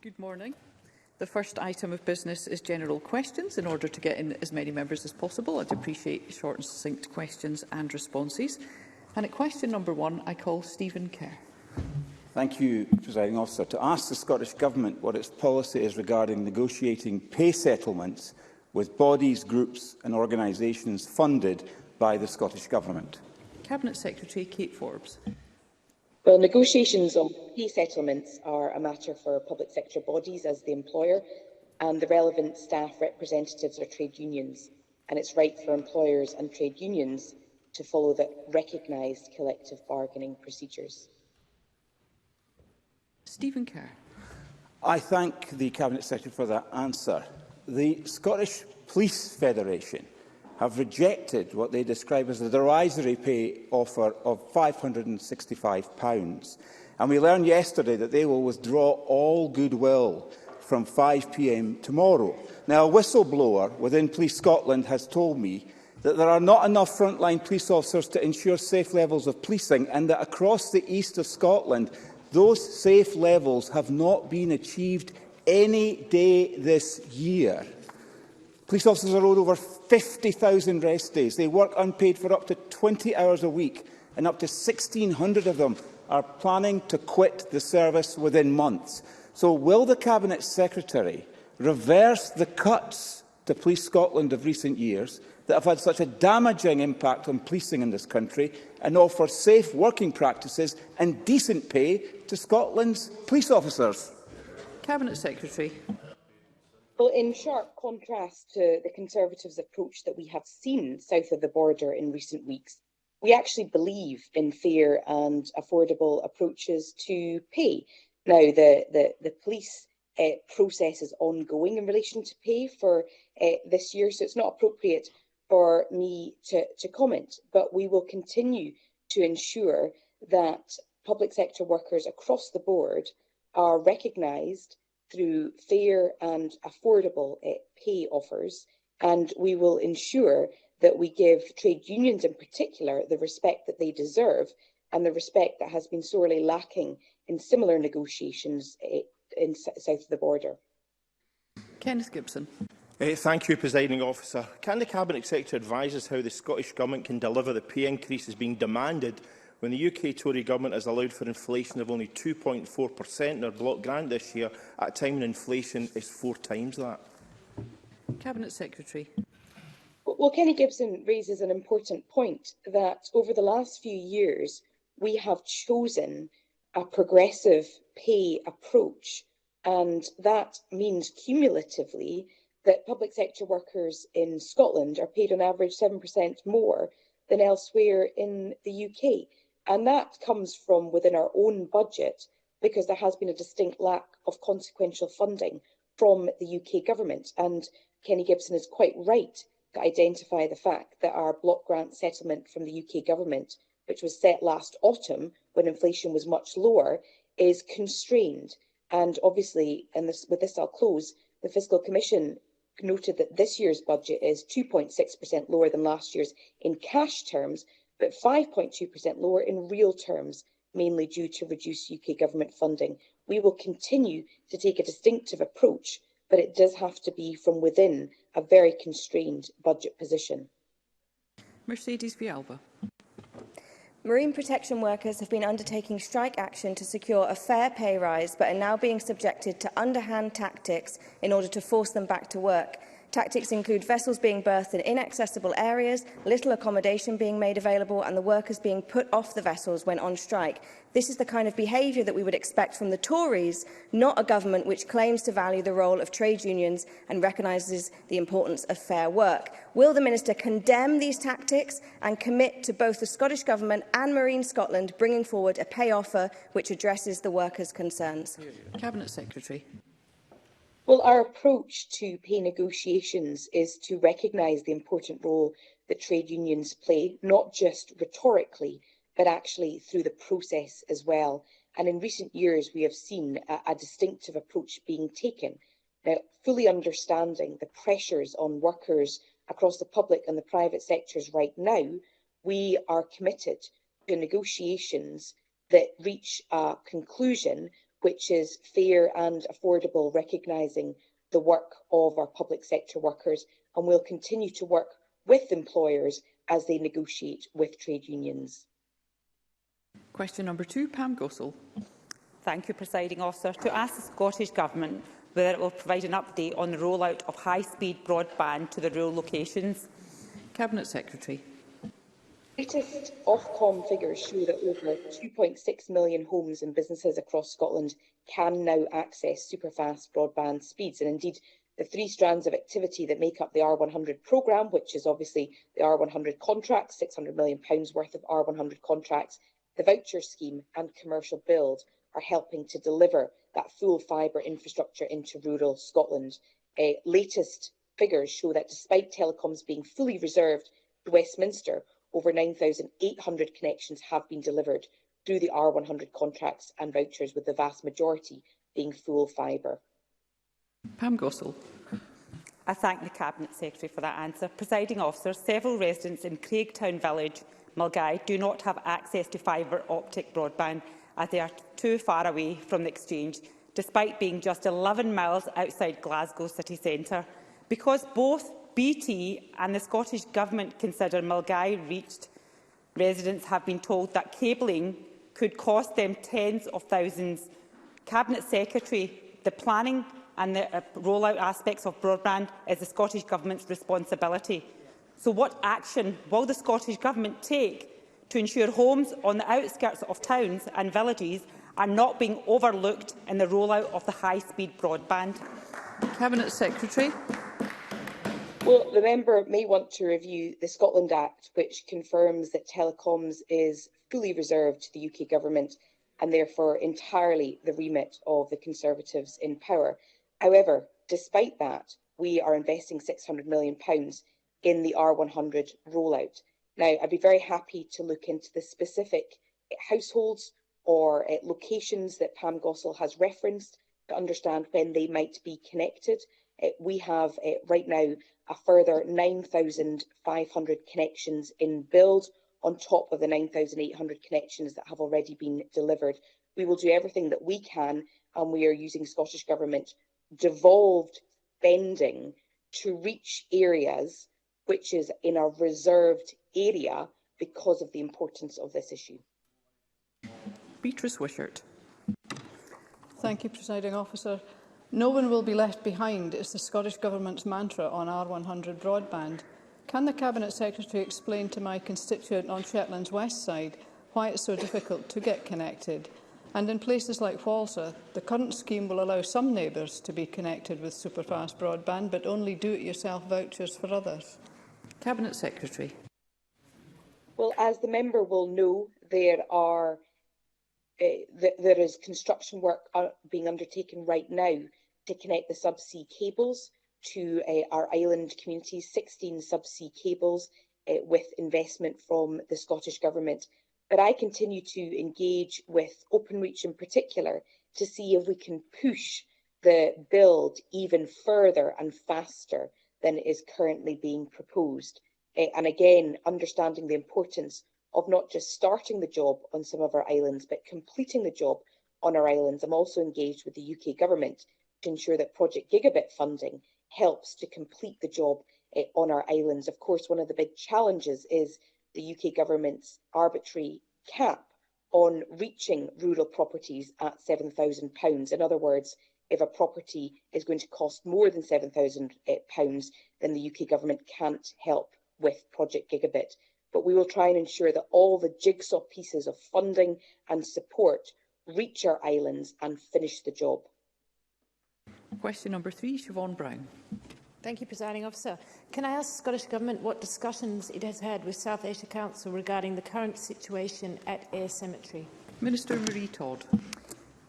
Good morning. The first item of business is general questions. In order to get in as many members as possible, I'd appreciate short and succinct questions and responses. And at question number 1, I call Stephen Kerr. Thank you, Presiding Officer. To ask the Scottish Government what its policy is regarding negotiating pay settlements with bodies, groups and organisations funded by the Scottish Government. Cabinet Secretary Kate Forbes. Well, negotiations on pay settlements are a matter for public sector bodies as the employer, and the relevant staff representatives are trade unions, and it's right for employers and trade unions to follow the recognised collective bargaining procedures. Stephen Kerr. I thank the Cabinet Secretary for that answer. The Scottish Police Federation have rejected what they describe as the derisory pay offer of £565. And we learned yesterday that they will withdraw all goodwill from 5 p.m. tomorrow. Now, a whistleblower within Police Scotland has told me that there are not enough frontline police officers to ensure safe levels of policing, and that across the east of Scotland, those safe levels have not been achieved any day this year. Police officers are owed over 50,000 rest days. They work unpaid for up to 20 hours a week, and up to 1,600 of them are planning to quit the service within months. So will the Cabinet Secretary reverse the cuts to Police Scotland of recent years that have had such a damaging impact on policing in this country, and offer safe working practices and decent pay to Scotland's police officers? Cabinet Secretary. Well, in sharp contrast to the Conservatives' approach that we have seen south of the border in recent weeks, we actually believe in fair and affordable approaches to pay. Now, the police process is ongoing in relation to pay for this year, so it's not appropriate for me to comment, but we will continue to ensure that public sector workers across the board are recognised through fair and affordable pay offers, and we will ensure that we give trade unions in particular the respect that they deserve, and the respect that has been sorely lacking in similar negotiations in south of the border. Kenneth Gibson. Thank you, Presiding Officer. Can the Cabinet Secretary advise us how the Scottish Government can deliver the pay increases being demanded when the UK Tory Government has allowed for inflation of only 2.4% in their block grant this year, at a time when inflation is 4 times that? Cabinet Secretary. Well, Kenny Gibson raises an important point that over the last few years, we have chosen a progressive pay approach, and that means cumulatively that public sector workers in Scotland are paid on average 7% more than elsewhere in the UK. And that comes from within our own budget, because there has been a distinct lack of consequential funding from the UK government. And Kenny Gibson is quite right to identify the fact that our block grant settlement from the UK government, which was set last autumn when inflation was much lower, is constrained. And obviously, with this I'll close, the Fiscal Commission noted that this year's budget is 2.6% lower than last year's in cash terms, but 5.2% lower in real terms, mainly due to reduced UK government funding. We will continue to take a distinctive approach, but it does have to be from within a very constrained budget position. Mercedes Vialba. Marine protection workers have been undertaking strike action to secure a fair pay rise, but are now being subjected to underhand tactics in order to force them back to work. Tactics include vessels being berthed in inaccessible areas, little accommodation being made available, and the workers being put off the vessels when on strike. This is the kind of behaviour that we would expect from the Tories, not a government which claims to value the role of trade unions and recognises the importance of fair work. Will the Minister condemn these tactics and commit to both the Scottish Government and Marine Scotland bringing forward a pay offer which addresses the workers' concerns? Cabinet Secretary. Well, our approach to pay negotiations is to recognise the important role that trade unions play, not just rhetorically, but actually through the process as well. And in recent years, we have seen a distinctive approach being taken. Now, fully understanding the pressures on workers across the public and the private sectors right now, we are committed to negotiations that reach a conclusion which is fair and affordable, recognising the work of our public sector workers, and will continue to work with employers as they negotiate with trade unions. Question number 2, Pam Gossel. Thank you, Presiding Officer. To ask the Scottish Government whether it will provide an update on the rollout of high-speed broadband to the rural locations. Cabinet Secretary. Latest Ofcom figures show that over 2.6 million homes and businesses across Scotland can now access superfast broadband speeds, and indeed the 3 strands of activity that make up the R100 programme, which is obviously the R100 contracts, £600 million worth of R100 contracts, the voucher scheme and commercial build, are helping to deliver that full fibre infrastructure into rural Scotland. Latest figures show that despite telecoms being fully reserved to Westminster, over 9,800 connections have been delivered through the R100 contracts and vouchers, with the vast majority being full fibre. Pam Gossel. I thank the Cabinet Secretary for that answer. Presiding Officer, several residents in Craigtown Village, Mulgai, do not have access to fibre optic broadband as they are too far away from the exchange, despite being just 11 miles outside Glasgow city centre. Because both BT and the Scottish Government consider Mulgai reached, residents have been told that cabling could cost them tens of thousands. Cabinet Secretary, the planning and the rollout aspects of broadband is the Scottish Government's responsibility. So what action will the Scottish Government take to ensure homes on the outskirts of towns and villages are not being overlooked in the rollout of the high-speed broadband? Cabinet Secretary. Well, the member may want to review the Scotland Act, which confirms that telecoms is fully reserved to the UK Government and therefore entirely the remit of the Conservatives in power. However, despite that, we are investing £600 million in the R100 rollout. Now, I'd be very happy to look into the specific households or locations that Pam Gossel has referenced to understand when they might be connected. We have right now a further 9,500 connections in build on top of the 9,800 connections that have already been delivered. We will do everything that we can, and we are using Scottish Government devolved spending to reach areas which is in a reserved area because of the importance of this issue. Beatrice Wishart. Thank you, Presiding Officer. No one will be left behind is the Scottish Government's mantra on R100 broadband. Can the Cabinet Secretary explain to my constituent on Shetland's west side why it's so difficult to get connected? And in places like Walsall, the current scheme will allow some neighbours to be connected with superfast broadband, but only do-it-yourself vouchers for others. Cabinet Secretary. Well, as the member will know, there is construction work being undertaken right now to connect the subsea cables to our island communities, 16 subsea cables with investment from the Scottish Government. But I continue to engage with Openreach in particular to see if we can push the build even further and faster than is currently being proposed. And again, understanding the importance of not just starting the job on some of our islands, but completing the job on our islands. I'm also engaged with the UK Government to ensure that Project Gigabit funding helps to complete the job on our islands. Of course, one of the big challenges is the UK Government's arbitrary cap on reaching rural properties at £7,000. In other words, if a property is going to cost more than £7,000, then the UK Government can't help with Project Gigabit. But we will try and ensure that all the jigsaw pieces of funding and support reach our islands and finish the job. Question number 3, Siobhan Brown. Thank you, Presiding Officer. Can I ask the Scottish Government what discussions it has had with South Ayrshire Council regarding the current situation at Ayr Cemetery? Minister Marie Todd.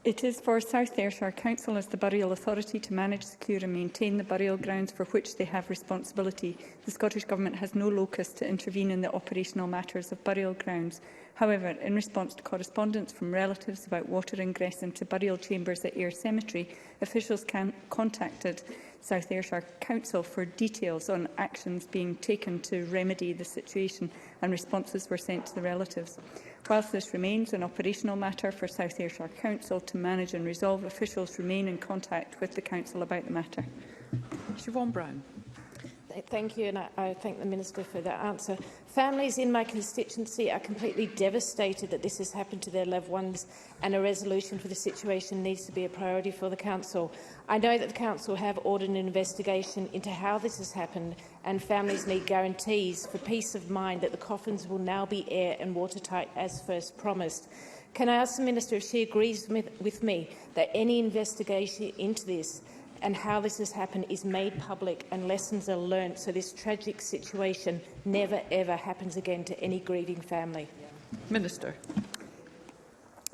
It is for South Ayrshire Council as the burial authority to manage, secure and maintain the burial grounds for which they have responsibility. The Scottish Government has no locus to intervene in the operational matters of burial grounds. However, in response to correspondence from relatives about water ingress into burial chambers at Ayr Cemetery, officials contacted South Ayrshire Council for details on actions being taken to remedy the situation, and responses were sent to the relatives. Whilst this remains an operational matter for South Ayrshire Council to manage and resolve, officials remain in contact with the Council about the matter. Siobhan Brown. Thank you, and I thank the Minister for that answer. Families in my constituency are completely devastated that this has happened to their loved ones, and a resolution for the situation needs to be a priority for the Council. I know that the Council have ordered an investigation into how this has happened, and families need guarantees for peace of mind that the coffins will now be air and watertight as first promised. Can I ask the Minister if she agrees with me that any investigation into this and how this has happened is made public and lessons are learnt so this tragic situation never ever happens again to any grieving family? Minister.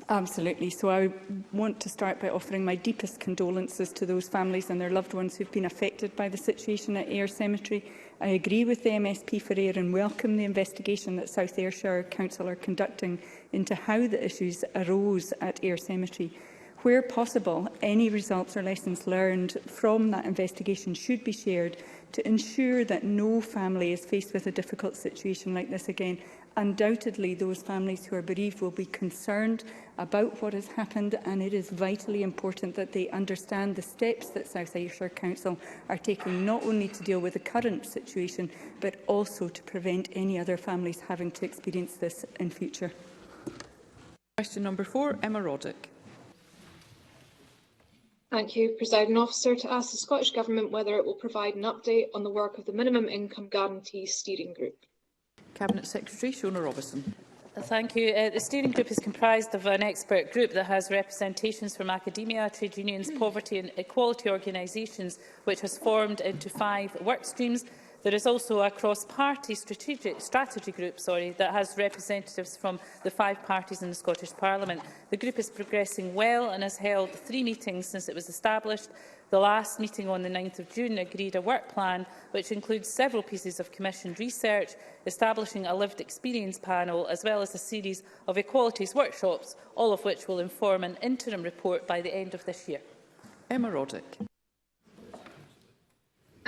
Absolutely. So I want to start by offering my deepest condolences to those families and their loved ones who have been affected by the situation at Ayr Cemetery. I agree with the MSP for Ayr and welcome the investigation that South Ayrshire Council are conducting into how the issues arose at Ayr Cemetery. Where possible, any results or lessons learned from that investigation should be shared to ensure that no family is faced with a difficult situation like this again. Undoubtedly, those families who are bereaved will be concerned about what has happened, and it is vitally important that they understand the steps that South Ayrshire Council are taking, not only to deal with the current situation, but also to prevent any other families having to experience this in future. Question number 4, Emma Roddick. Thank you, Presiding Officer. To ask the Scottish Government whether it will provide an update on the work of the Minimum Income Guarantee Steering Group. Cabinet Secretary Shona Robertson. Thank you. The steering group is comprised of an expert group that has representations from academia, trade unions, poverty and equality organisations, which has formed into 5 work streams. There is also a cross-party strategy group that has representatives from the 5 parties in the Scottish Parliament. The group is progressing well and has held 3 meetings since it was established. The last meeting on the 9th of June agreed a work plan which includes several pieces of commissioned research, establishing a lived experience panel, as well as a series of equalities workshops, all of which will inform an interim report by the end of this year. Emma Roddick.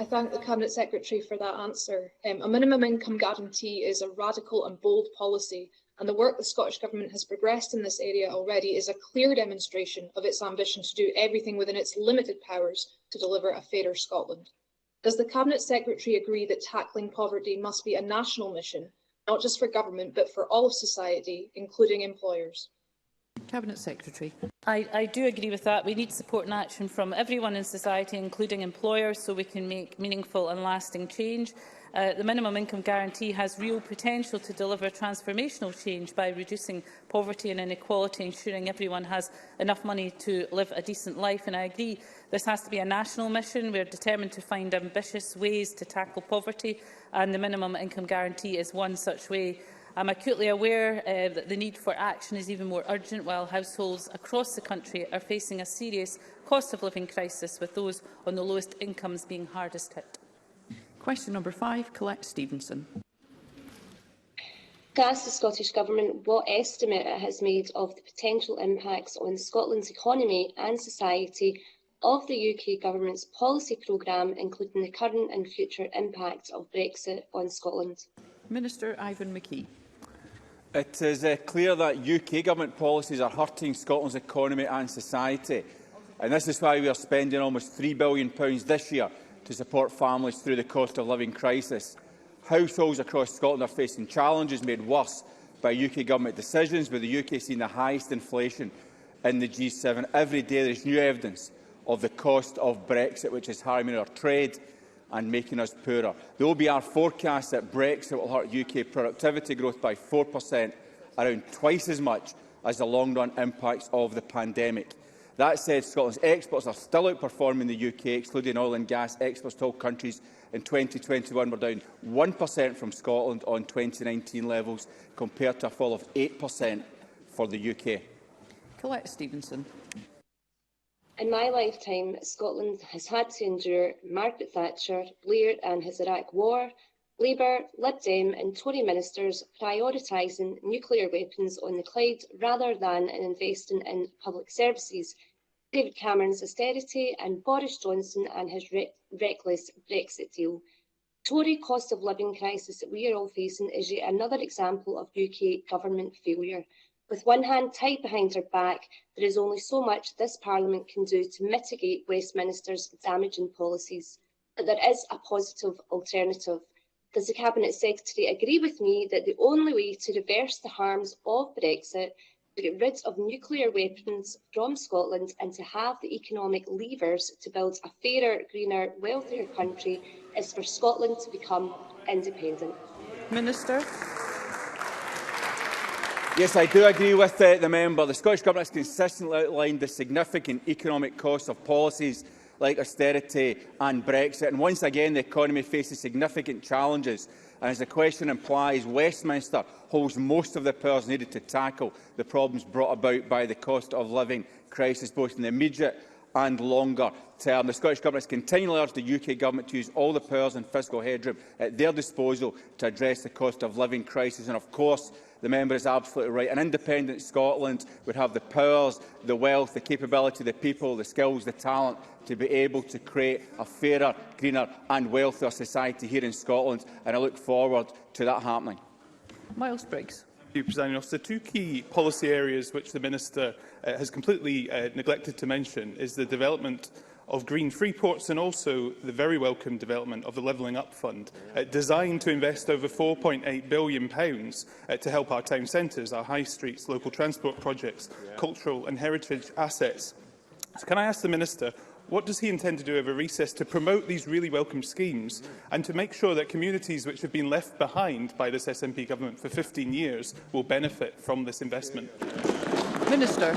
I thank the Cabinet Secretary for that answer. A minimum income guarantee is a radical and bold policy, and the work the Scottish Government has progressed in this area already is a clear demonstration of its ambition to do everything within its limited powers to deliver a fairer Scotland. Does the Cabinet Secretary agree that tackling poverty must be a national mission, not just for government, but for all of society, including employers? Cabinet Secretary. I do agree with that. We need support and action from everyone in society, including employers, so we can make meaningful and lasting change. The minimum income guarantee has real potential to deliver transformational change by reducing poverty and inequality, ensuring everyone has enough money to live a decent life. And I agree this has to be a national mission. We are determined to find ambitious ways to tackle poverty, and the minimum income guarantee is one such way. I'm acutely aware that the need for action is even more urgent while households across the country are facing a serious cost of living crisis, with those on the lowest incomes being hardest hit. Question number 5, Colette Stevenson. To ask the Scottish Government what estimate it has made of the potential impacts on Scotland's economy and society of the UK Government's policy programme, including the current and future impacts of Brexit on Scotland. Minister Ivan McKee. It is clear that UK Government policies are hurting Scotland's economy and society, and this is why we are spending almost £3 billion this year to support families through the cost of living crisis. Households across Scotland are facing challenges made worse by UK Government decisions, with the UK seeing the highest inflation in the G7. Every day there is new evidence of the cost of Brexit, which is harming our trade and making us poorer. The OBR forecasts that Brexit will hurt UK productivity growth by 4%, around twice as much as the long-run impacts of the pandemic. That said, Scotland's exports are still outperforming the UK, excluding oil and gas. Exports to all countries in 2021 were down 1% from Scotland on 2019 levels, compared to a fall of 8% for the UK. Colette Stevenson. In my lifetime, Scotland has had to endure Margaret Thatcher, Blair and his Iraq War, Labour, Lib Dem and Tory ministers prioritising nuclear weapons on the Clyde rather than in investing in public services, David Cameron's austerity and Boris Johnson and his reckless Brexit deal. Tory cost of living crisis that we are all facing is yet another example of UK government failure. With one hand tied behind her back, there is only so much this Parliament can do to mitigate Westminster's damaging policies. But there is a positive alternative. Does the Cabinet Secretary agree with me that the only way to reverse the harms of Brexit, to get rid of nuclear weapons from Scotland and to have the economic levers to build a fairer, greener, wealthier country is for Scotland to become independent? Minister. Yes, I do agree with the member. The Scottish Government has consistently outlined the significant economic costs of policies like austerity and Brexit. And once again, the economy faces significant challenges. And as the question implies, Westminster holds most of the powers needed to tackle the problems brought about by the cost of living crisis, both in the immediate and longer term. The Scottish Government has continually urged the UK Government to use all the powers and fiscal headroom at their disposal to address the cost of living crisis. And of course, the member is absolutely right. An independent Scotland would have the powers, the wealth, the capability, the people, the skills, the talent to be able to create a fairer, greener and wealthier society here in Scotland, and I look forward to that happening. Miles Briggs. Thank you, Presiding Officer. Two key policy areas which the Minister has completely neglected to mention is the development of green free ports and also the very welcome development of the Levelling Up Fund, designed to invest over £4.8 billion to help our town centres, our high streets, local transport projects, cultural and heritage assets. So can I ask the Minister, what does he intend to do over recess to promote these really welcome schemes and to make sure that communities which have been left behind by this SNP government for 15 years will benefit from this investment? Minister.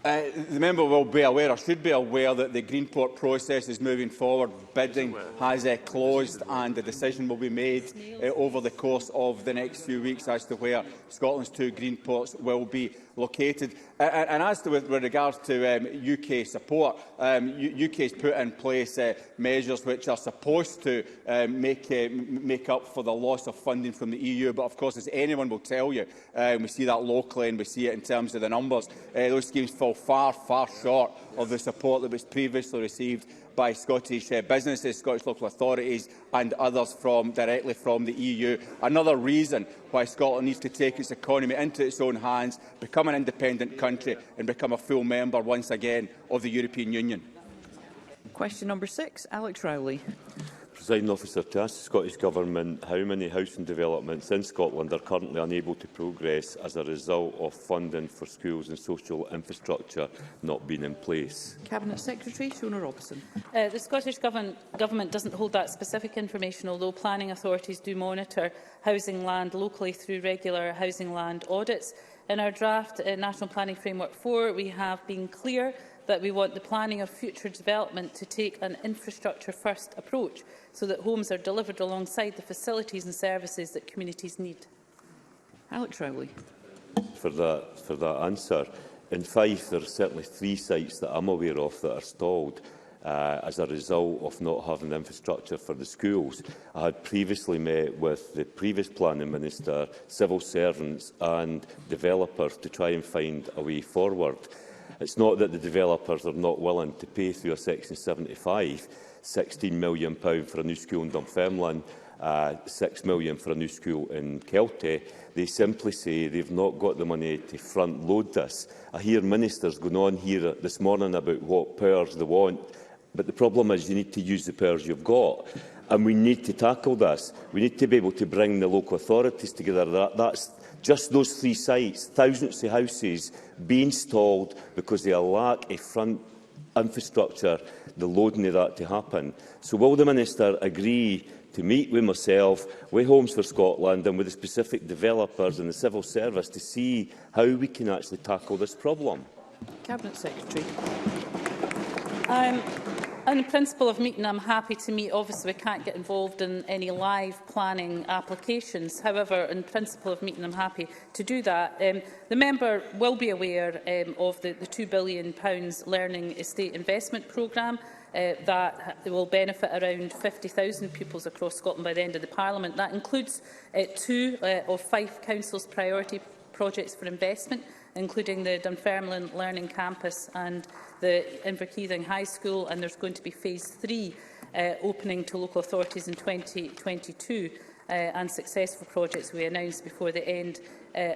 The member will be aware, or should be aware, that the Greenport process is moving forward. Bidding has closed and the decision will be made over the course of the next few weeks as to where Scotland's two Greenports will be located. And as to with regards to UK support, UK has put in place measures which are supposed to make up for the loss of funding from the EU. But of course, as anyone will tell you, we see that locally and we see it in terms of the numbers. Those schemes fall far, far short of the support that was previously received by Scottish businesses, Scottish local authorities and others directly from the EU. Another reason why Scotland needs to take its economy into its own hands, become an independent country and become a full member once again of the European Union. Question number 6, Alex Rowley. Presiding Officer, to ask the Scottish Government how many housing developments in Scotland are currently unable to progress as a result of funding for schools and social infrastructure not being in place. Cabinet Secretary Shona Robertson. The Scottish Government doesn't hold that specific information, although planning authorities do monitor housing land locally through regular housing land audits. In our draft National Planning Framework 4, we have been clear that we want the planning of future development to take an infrastructure-first approach so that homes are delivered alongside the facilities and services that communities need. Alex Rowley. For that answer. In Fife, there are certainly 3 sites that I'm aware of that are stalled as a result of not having infrastructure for the schools. I had previously met with the previous Planning Minister, civil servants and developers to try and find a way forward. It's not that the developers are not willing to pay through a Section 75, £16 million for a new school in Dunfermline, £6 million for a new school in Kelty. They simply say they've not got the money to front-load this. I hear ministers going on here this morning about what powers they want, but the problem is you need to use the powers you've got. And we need to tackle this. We need to be able to bring the local authorities together. That's just those 3 sites, thousands of houses being stalled because they lack a front infrastructure, the loading of that to happen. So will the Minister agree to meet with myself, with Homes for Scotland and with the specific developers and the civil service to see how we can actually tackle this problem? Cabinet Secretary. On the principle of meeting, I'm happy to meet. Obviously, we can't get involved in any live planning applications. However, in principle of meeting, I'm happy to do that. The member will be aware of the £2 billion Learning Estate Investment Programme that will benefit around 50,000 pupils across Scotland by the end of the Parliament. That includes 2 of Fife Council's priority projects for investment, including the Dunfermline Learning Campus and the Inverkeithing High School, and there's going to be phase 3 opening to local authorities in 2022 and successful projects we announced before the end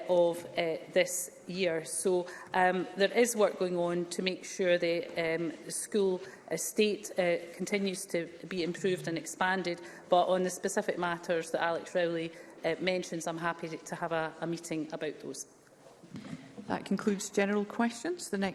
of this year. So there is work going on to make sure the school estate continues to be improved and expanded, but on the specific matters that Alex Rowley mentions, I'm happy to have a meeting about those. That concludes general questions. The next